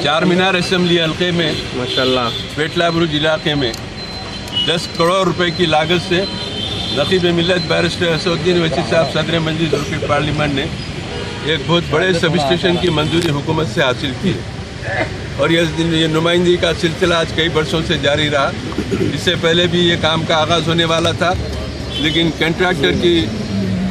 चार मीनार असम्बली हल्के में माशाल्लाह पेटला बुरुज इलाके में 10 करोड़ रुपए की लागत से नकीब मिल्लत बैरिस्टर असदुद्दीन वसी साहब सदर मजलिस यूरोपीय पार्लियामेंट ने एक बहुत बड़े सब स्टेशन की मंजूरी हुकूमत से हासिल की और ये नुमाइंदगी का सिलसिला आज कई वर्षों से जारी रहा। इससे पहले भी ये काम का आगाज़ होने वाला था, लेकिन कंट्रैक्टर की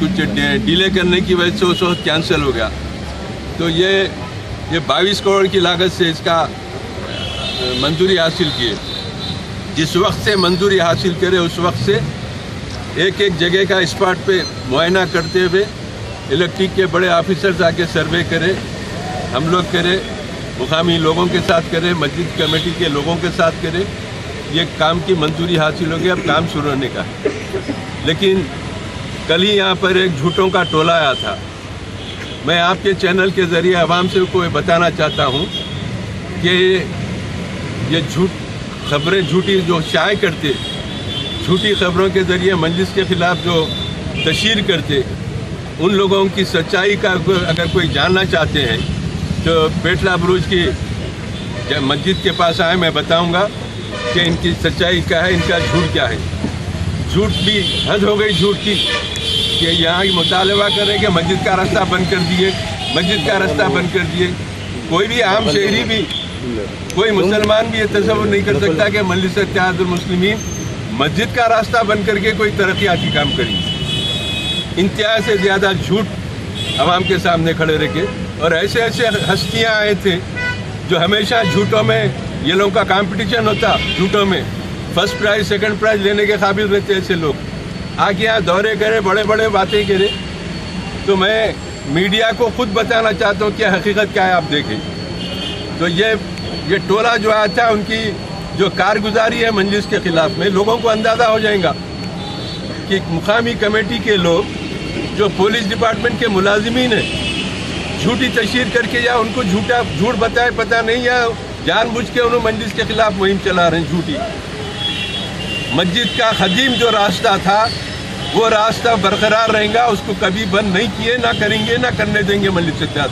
कुछ डिले करने की वजह से उस वक्त कैंसिल हो गया। तो ये 22 करोड़ की लागत से इसका मंजूरी हासिल की है। जिस वक्त से मंजूरी हासिल करे उस वक्त से एक एक जगह का स्पॉट पे मुआयना करते हुए इलेक्ट्रिक के बड़े ऑफिसर्स आके सर्वे करें, हम लोग करें, मुकामी लोगों के साथ करें, मस्जिद कमेटी के लोगों के साथ करें। ये काम की मंजूरी हासिल हो गई, अब काम शुरू होने का है। लेकिन कल ही यहाँ पर एक झूठों का टोला आया था। मैं आपके चैनल के ज़रिए आवाम से कोई बताना चाहता हूँ कि ये खबरें झूठी जो शाये करते, झूठी खबरों के ज़रिए मजलिस के ख़िलाफ़ जो तशहीर करते, उन लोगों की सच्चाई का अगर कोई जानना चाहते हैं तो पेटला बुरुज की मस्जिद के पास आए, मैं बताऊंगा कि इनकी सच्चाई क्या है, इनका झूठ क्या है। झूठ भी हद हो गई झूठ की कि यहाँ मुतालबा करें कि मस्जिद का रास्ता बंद कर दिए, मस्जिद का रास्ता बंद कर दिए। कोई भी आम शहरी भी, कोई मुसलमान भी ये तसव्वुर नहीं कर सकता कि मजलिस इत्तेहादुल मुस्लिमीन मस्जिद का रास्ता बंद करके कोई तरक्याती काम करेगी। इंतहा से ज़्यादा झूठ आवाम के सामने खड़े रखे और ऐसे ऐसे हस्तियाँ आए थे जो हमेशा झूठों में, ये लोगों का कंपटीशन होता झूठों में, फर्स्ट प्राइज़ सेकंड प्राइज़ लेने के काबिल रहते ऐसे लोग आके यहाँ दौरे करे, बड़े बड़े बातें करे। तो मैं मीडिया को खुद बताना चाहता हूँ कि हकीकत क्या है, आप देखें। तो ये टोला जो आया था, उनकी जो कारगुजारी है मंजिस के ख़िलाफ़ में, लोगों को अंदाज़ा हो जाएगा कि मुकामी कमेटी के लोग जो पुलिस डिपार्टमेंट के मुलाजिमीन हैं, झूठी तशहीर करके या उनको झूठ बताए पता नहीं, या जानबूझ के उन्होंने मस्जिद के खिलाफ मुहिम चला रहे हैं झूठी। मस्जिद का कदीम जो रास्ता था वो रास्ता बरकरार रहेगा, उसको कभी बंद नहीं किए, ना करेंगे, ना करने देंगे। मस्जिद इत्तेहाद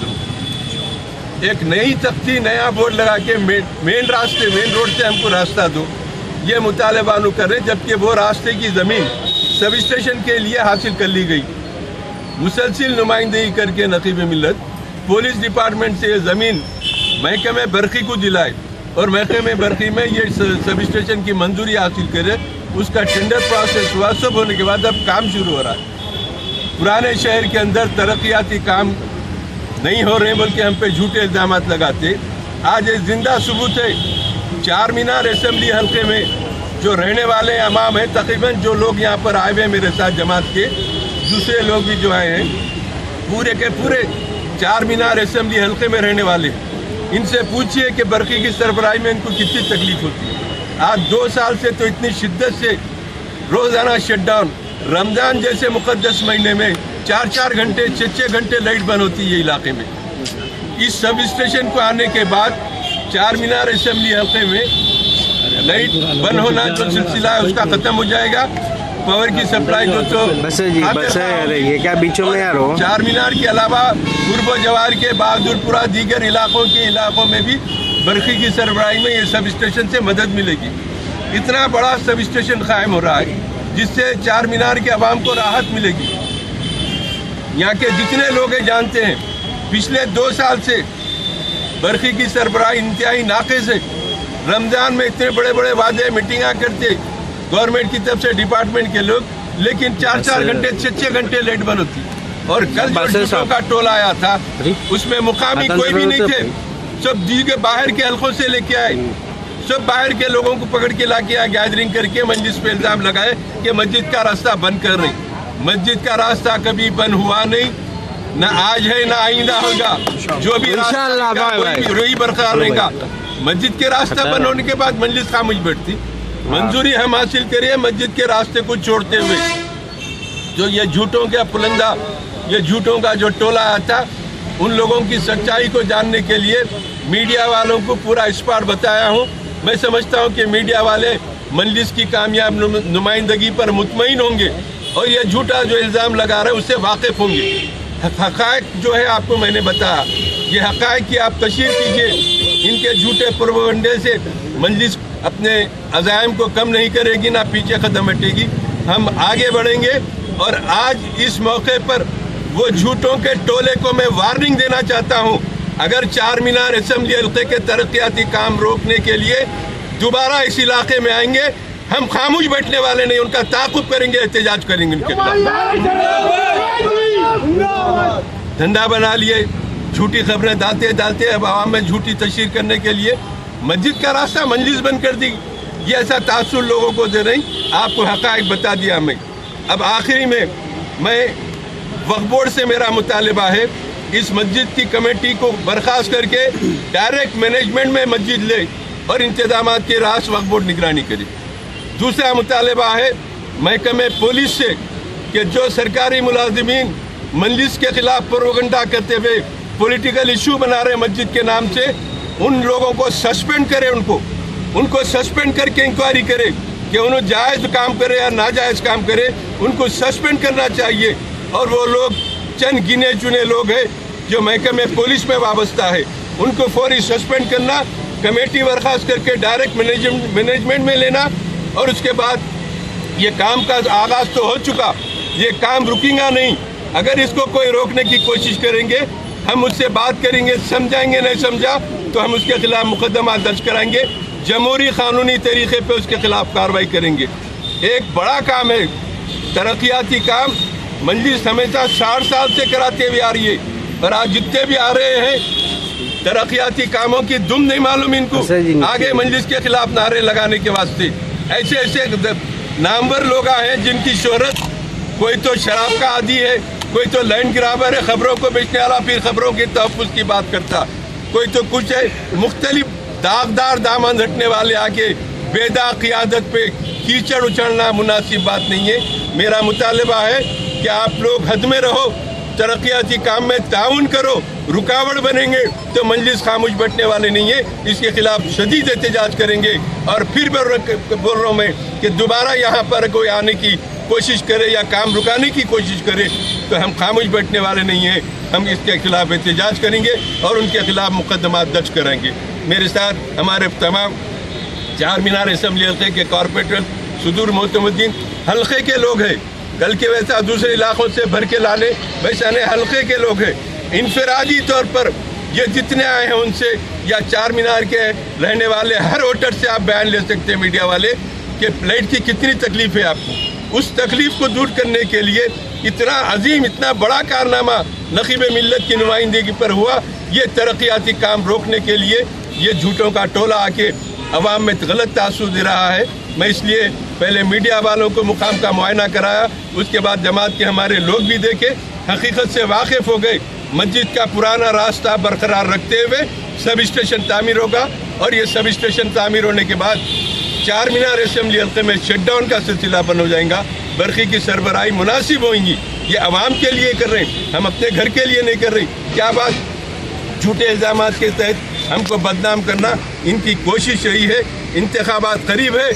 एक नई तख्ती, नया बोर्ड लगा के मेन रोड से हमको रास्ता दो, ये मुतालबा नु कर रहे, जबकि वो रास्ते की ज़मीन सब स्टेशन के लिए हासिल कर ली गई। मुसलसिल नुमाइंदगी करके नकीब मिल्लत पुलिस डिपार्टमेंट से ये ज़मीन महकमे बरकी को दिलाए और महकमे बरकी में ये सब स्टेशन की मंजूरी हासिल करे, उसका टेंडर प्रोसेस हुआ, सब होने के बाद अब काम शुरू हो रहा है। पुराने शहर के अंदर तरक्याती काम नहीं हो रहे बल्कि हम पे झूठे इल्ज़ाम लगाते। आज ये जिंदा सबूत है। चार मीनार असम्बली हल्के में जो रहने वाले अमाम हैं, तकरीबन जो लोग यहाँ पर आए हुए मेरे साथ जमात के दूसरे लोग भी जो आए हैं, पूरे के पूरे चार मीनार असम्बली हल्के में रहने वाले, इनसे पूछिए कि बरकी की सरबराही में इनको कितनी तकलीफ होती है। आज 2 साल से तो इतनी शिद्दत से रोज़ाना शटडाउन, रमज़ान जैसे मुक़द्दस महीने में 4-4 घंटे 6-6 घंटे लाइट बंद होती है इलाके में। इस सब स्टेशन को आने के बाद चार मीनार असम्बली हल्के में लाइट बंद होना जो सिलसिला है उसका ख़त्म हो जाएगा। पावर की सप्लाई जो बस है ये क्या बीचों में यार हो। चार मीनार के अलावा पूर्व जवार के बहादुरपुरा दीगर इलाकों में भी बरकी की सरबराही में ये सब स्टेशन से मदद मिलेगी। इतना बड़ा सब स्टेशन कायम हो रहा है जिससे चार मीनार के अवाम को राहत मिलेगी। यहाँ के जितने लोग जानते हैं पिछले 2 साल से बरकी की सरबराही इंतहाई नाक़िस है। रमज़ान में इतने बड़े बड़े वादे मीटिंगां करते गवर्नमेंट की तरफ से डिपार्टमेंट के लोग, लेकिन 4-4 घंटे 6-6 घंटे लाइट बंद होती। और कल जो का टोला आया था उसमें मुकामी कोई भी नहीं थे, सब दीगर बाहर के हल्कों से लेके आए, सब बाहर के लोगों को पकड़ के लाके यहाँ गैदरिंग करके मस्जिद पे इल्ज़ाम लगाए कि मस्जिद का रास्ता बंद कर रही। मस्जिद का रास्ता कभी बंद हुआ नहीं, न आज है न आइंदा होगा। जो भी रोई बरकरार रहेगा। मस्जिद के रास्ता बंद होने के बाद मजलिस खामोश बैठती। मंजूरी हम हासिल करिए मस्जिद के रास्ते को छोड़ते हुए। जो ये झूठों का पुलंदा, ये झूठों का जो टोला आया था, उन लोगों की सच्चाई को जानने के लिए मीडिया वालों को पूरा स्पॉट बताया हूँ। मैं समझता हूँ कि मीडिया वाले मजलिस की कामयाब नुमाइंदगी पर मुतमईन होंगे और ये झूठा जो इल्ज़ाम लगा रहे हैं उससे वाकिफ़ होंगे। हक़ाइक़ जो है आपको मैंने बताया, ये हक़ाइक़ की आप तशरीह कीजिए। ان کے جھوٹے پروپیگنڈے سے مجلس اپنے عزائم کو کم نہیں کرے گی، نہ پیچھے قدم ہٹے گی. ہم آگے بڑھیں گے. اور آج اس موقع پر وہ جھوٹوں کے ٹولے کو میں وارننگ دینا چاہتا ہوں. اگر چار مینار اسمبلی حلقے کے ترقیاتی کام روکنے کے لیے دوبارہ اس علاقے میں آئیں گے، ہم خاموش بیٹھنے والے نہیں، ان کا تعاقب کریں گے، احتجاج کریں گے. ان کے دھندا بنا لیے جھوٹی خبریں ڈالتے اب عوام میں جھوٹی تشہیر کرنے کے لیے مسجد کا راستہ مجلس بند کر دی. یہ ایسا تاثر لوگوں کو دے رہی. آپ کو حقائق بتا دیا میں. اب آخری میں وقف بورڈ سے میرا مطالبہ ہے اس مسجد کی کمیٹی کو برخاست کر کے ڈائریکٹ مینجمنٹ میں مسجد لے اور انتظامات کے راس وقف بورڈ نگرانی کرے. دوسرا مطالبہ ہے محکمہ پولیس سے کہ جو سرکاری ملازمین مجلس کے خلاف پروپیگنڈا کرتے ہوئے پولیٹیکل ایشو بنا رہے مسجد کے نام سے، ان لوگوں کو سسپینڈ کرے. ان کو سسپینڈ کر کے انکوائری کرے کہ انہوں جائز کام کرے یا ناجائز کام کرے. ان کو سسپینڈ کرنا چاہیے. اور وہ لوگ چند گنے چنے لوگ ہیں جو محکمہ پولیس میں وابستہ ہے، ان کو فوری سسپینڈ کرنا، کمیٹی برخاست کر کے ڈائریکٹ مینجمنٹ میں لینا. اور اس کے بعد یہ کام کا آغاز تو ہو چکا، یہ کام رکے گا نہیں. اگر اس کو کوئی روکنے کی کوشش کریں گے، ہم اس سے بات کریں گے، سمجھائیں گے. نہیں سمجھا تو ہم اس کے خلاف مقدمہ درج کرائیں گے، جمہوری قانونی طریقے پہ اس کے خلاف کارروائی کریں گے. ایک بڑا کام ہے ترقیاتی کام. مجلس ہمیشہ 60 سال سے کراتے ہوئے آ رہی ہے، اور آج جتنے بھی آ رہے ہیں ترقیاتی کاموں کی دم نہیں معلوم ان کو. آگے مجلس کے خلاف نعرے لگانے کے واسطے ایسے نامور لوگ ہیں جن کی شہرت، کوئی تو شراب کا عادی ہے، کوئی تو لینڈ گرابر ہے، خبروں کو بیچنے والا، پھر خبروں کے تحفظ کی بات کرتا، کوئی تو کچھ ہے. مختلف داغدار دامن ہٹنے والے آگے بے داغ قیادت پہ کیچڑ اچھالنا مناسب بات نہیں ہے. میرا مطالبہ ہے کہ آپ لوگ حد میں رہو، ترقیاتی کام میں تعاون کرو. رکاوٹ بنیں گے تو مجلس خاموش بیٹھنے والے نہیں ہے، اس کے خلاف شدید احتجاج کریں گے. اور پھر بول رہا ہوں میں کہ دوبارہ یہاں پر کوئی آنے کی کوشش کرے یا کام رکانے کی کوشش کرے تو ہم خاموش بیٹھنے والے نہیں ہیں. ہم اس کے خلاف احتجاج کریں گے اور ان کے خلاف مقدمات درج کریں گے. میرے ساتھ ہمارے تمام چار مینار اسمبلی حلقے کے کارپوریٹر، صدور محتم الدین حلقے کے لوگ ہیں. کل کے ویسا دوسرے علاقوں سے بھر کے لانے ویسا حلقے کے لوگ ہیں. انفرادی طور پر یہ جتنے آئے ہیں ان سے یا چار مینار کے رہنے والے ہر ووٹر سے آپ بیان لے سکتے ہیں، میڈیا والے، کہ فلائٹ کی کتنی تکلیف ہے آپ کو. اس تکلیف کو دور کرنے کے لیے اتنا عظیم، اتنا بڑا کارنامہ نقیب ملت کی نمائندگی پر ہوا. یہ ترقیاتی کام روکنے کے لیے یہ جھوٹوں کا ٹولہ آ کے عوام میں غلط تاثر دے رہا ہے. میں اس لیے پہلے میڈیا والوں کو مقام کا معائنہ کرایا، اس کے بعد جماعت کے ہمارے لوگ بھی دیکھے، حقیقت سے واقف ہو گئے. مسجد کا پرانا راستہ برقرار رکھتے ہوئے سب اسٹیشن تعمیر ہوگا، اور یہ سب اسٹیشن تعمیر ہونے کے بعد چار مینار اسمبلی حلقے میں شٹ ڈاؤن کا سلسلہ بند ہو جائے گا. برقی کی سربراہی مناسب ہوئیں گی. یہ عوام کے لیے کر رہے ہیں، ہم اپنے گھر کے لیے نہیں کر رہے. کیا بات جھوٹے الزامات کے تحت ہم کو بدنام کرنا، ان کی کوشش رہی ہے. انتخابات قریب ہے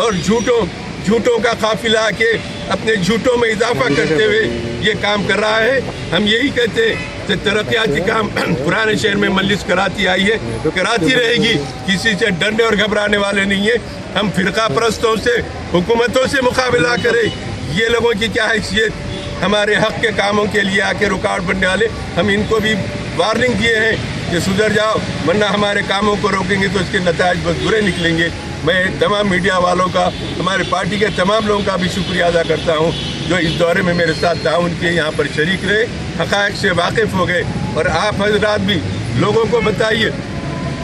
اور جھوٹوں کا قافلہ آ کے اپنے جھوٹوں میں اضافہ کرتے ہوئے یہ کام کر رہا ہے. ہم یہی کہتے ہیں کہ ترقیاتی کام پرانے شہر میں مجلس کراتی آئی ہے، کراتی رہے گی. کسی سے ڈرنے اور گھبرانے والے نہیں ہیں. ہم فرقہ پرستوں سے، حکومتوں سے مقابلہ کریں. یہ لوگوں کی کیا حیثیت ہمارے حق کے کاموں کے لیے آ کے رکاوٹ بننے والے. ہم ان کو بھی وارننگ دیے ہیں کہ سدھر جاؤ، ورنہ ہمارے کاموں کو روکیں گے تو اس کے نتائج بہت برے نکلیں گے. میں تمام میڈیا والوں کا، ہمارے پارٹی کے تمام لوگوں کا بھی شکریہ ادا کرتا ہوں جو اس دورے میں میرے ساتھ تعاون کیے، یہاں پر شریک رہے، حقائق سے واقف ہو گئے. اور آپ حضرات بھی لوگوں کو بتائیے،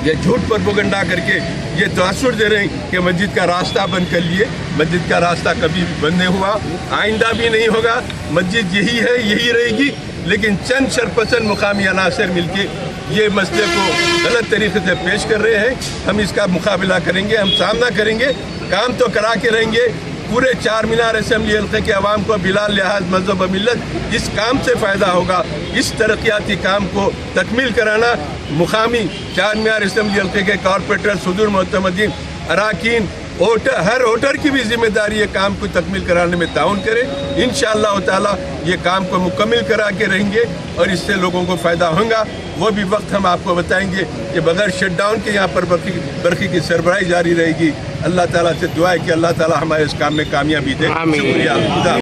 یہ جھوٹ پر پروپیگنڈا کر کے یہ تاثر دے رہے ہیں کہ مسجد کا راستہ بند کر لیے. مسجد کا راستہ کبھی بھی بند نہیں ہوا، آئندہ بھی نہیں ہوگا. مسجد یہی ہے، یہی رہے گی. لیکن چند شرپسند مقامی عناصر مل کے یہ مسئلے کو غلط طریقے سے پیش کر رہے ہیں. ہم اس کا مقابلہ کریں گے، ہم سامنا کریں گے. کام تو کرا کے رہیں گے. پورے چار مینار اسمبلی حلقے کے عوام کو بلا لحاظ مذہب و ملت اس کام سے فائدہ ہوگا. اس ترقیاتی کام کو تکمیل کرانا مقامی چار مینار اسمبلی حلقے کے کارپوریٹر، صدور محتم الدین، اراکین، हर वोटर की भी जिम्मेदारी है काम को तकमील कराने में ताउन करे। इंशाअल्लाह ताला ये काम को मुकम्मल करा के रहेंगे और इससे लोगों को फ़ायदा होगा। वो भी वक्त हम आपको बताएंगे कि बगैर शटडाउन के यहाँ पर बरखी की सरबराही जारी रहेगी। अल्लाह ताला से दुआ है कि अल्लाह ताला हमारे इस काम में कामयाबी दे। शुक्रिया।